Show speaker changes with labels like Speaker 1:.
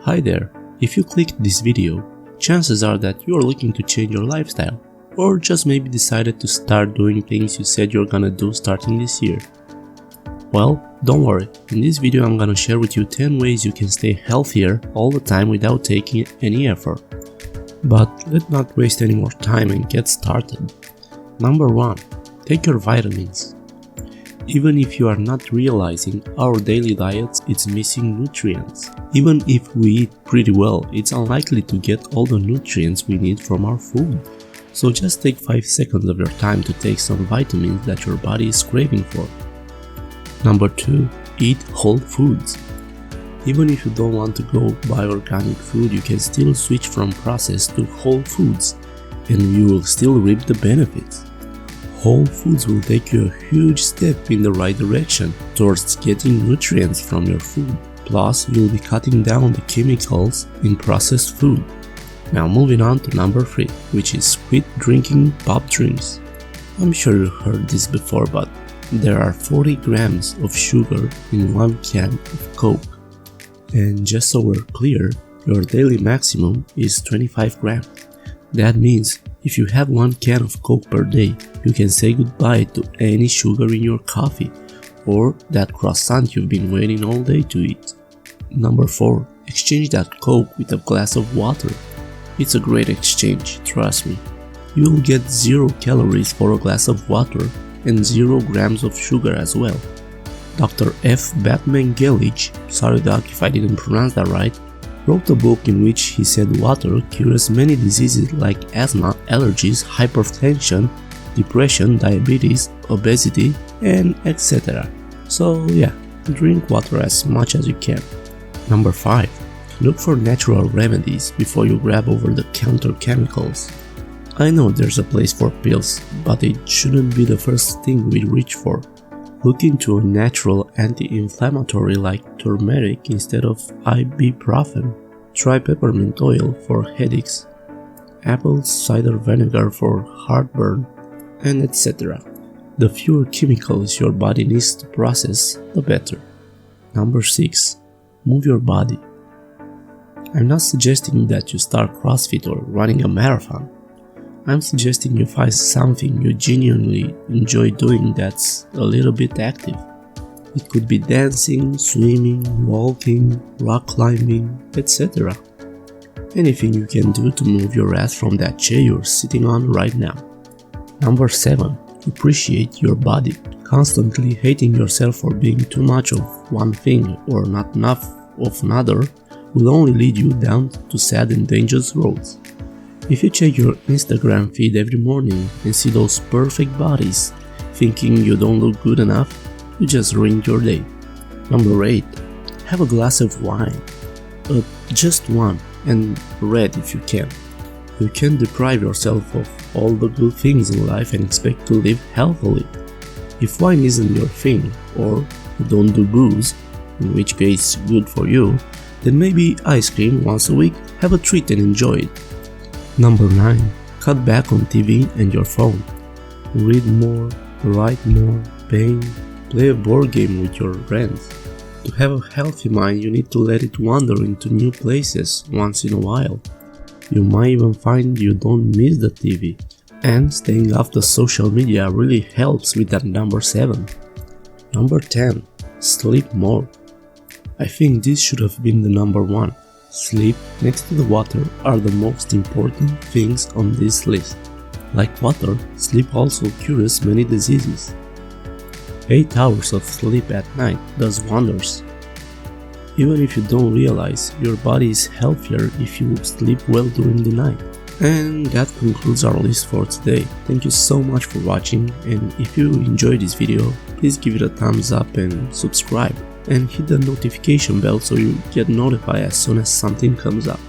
Speaker 1: Hi there, if you clicked this video, chances are that you are looking to change your lifestyle, or just maybe decided to start doing things you said you're gonna do starting this year. Well, don't worry, in this video I'm gonna share with you 10 ways you can stay healthier all the time without taking any effort. But let's not waste any more time and get started. Number 1. Take your vitamins. Even if you are not realizing, our daily diet is missing nutrients. Even if we eat pretty well, it's unlikely to get all the nutrients we need from our food. So just take 5 seconds of your time to take some vitamins that your body is craving for. Number 2. Eat whole foods. Even if you don't want to go buy organic food, you can still switch from processed to whole foods, and you will still reap the benefits. Whole foods will take you a huge step in the right direction towards getting nutrients from your food. Plus, you'll be cutting down the chemicals in processed food. Now moving on to number 3, which is quit drinking pop drinks. I'm sure you heard this before, but there are 40 grams of sugar in 1 can of Coke. And just so we're clear, your daily maximum is 25 grams. That means if you have 1 can of Coke per day, you can say goodbye to any sugar in your coffee or that croissant you've been waiting all day to eat. Number 4. Exchange that Coke with a glass of water. It's a great exchange, trust me. You will get 0 calories for a glass of water and 0 grams of sugar as well. Dr. F. Batman Gelich, sorry doc if I didn't pronounce that right, wrote a book in which he said water cures many diseases like asthma, allergies, hypertension, depression, diabetes, obesity, and etc. So yeah, drink water as much as you can. Number 5. Look for natural remedies before you grab over-the-counter chemicals. I know there's a place for pills, but it shouldn't be the first thing we reach for. Look into a natural anti-inflammatory like turmeric instead of ibuprofen. Try peppermint oil for headaches, apple cider vinegar for heartburn, and etc. The fewer chemicals your body needs to process, the better. Number 6. Move your body. I'm not suggesting that you start CrossFit or running a marathon. I'm suggesting you find something you genuinely enjoy doing that's a little bit active. It could be dancing, swimming, walking, rock climbing, etc. Anything you can do to move your ass from that chair you're sitting on right now. Number 7. Appreciate your body. Constantly hating yourself for being too much of one thing or not enough of another will only lead you down to sad and dangerous roads. If you check your Instagram feed every morning and see those perfect bodies, thinking you don't look good enough, you just ruined your day. Number 8. Have a glass of wine. Just one, and red if you can. You can't deprive yourself of all the good things in life and expect to live healthily. If wine isn't your thing, or you don't do booze, in which case good for you, then maybe ice cream once a week, have a treat and enjoy it. Number 9. Cut back on TV and your phone. Read more, write more, paint, play a board game with your friends. To have a healthy mind, you need to let it wander into new places once in a while. You might even find you don't miss the TV. And staying off the social media really helps with that number 7. Number 10. Sleep more. I think this should have been the number 1. Sleep, next to the water, are the most important things on this list. Like water, sleep also cures many diseases. 8 hours of sleep at night does wonders. Even if you don't realize, your body is healthier if you sleep well during the night. And that concludes our list for today. Thank you so much for watching, and if you enjoyed this video, please give it a thumbs up and subscribe. And hit the notification bell so you get notified as soon as something comes up.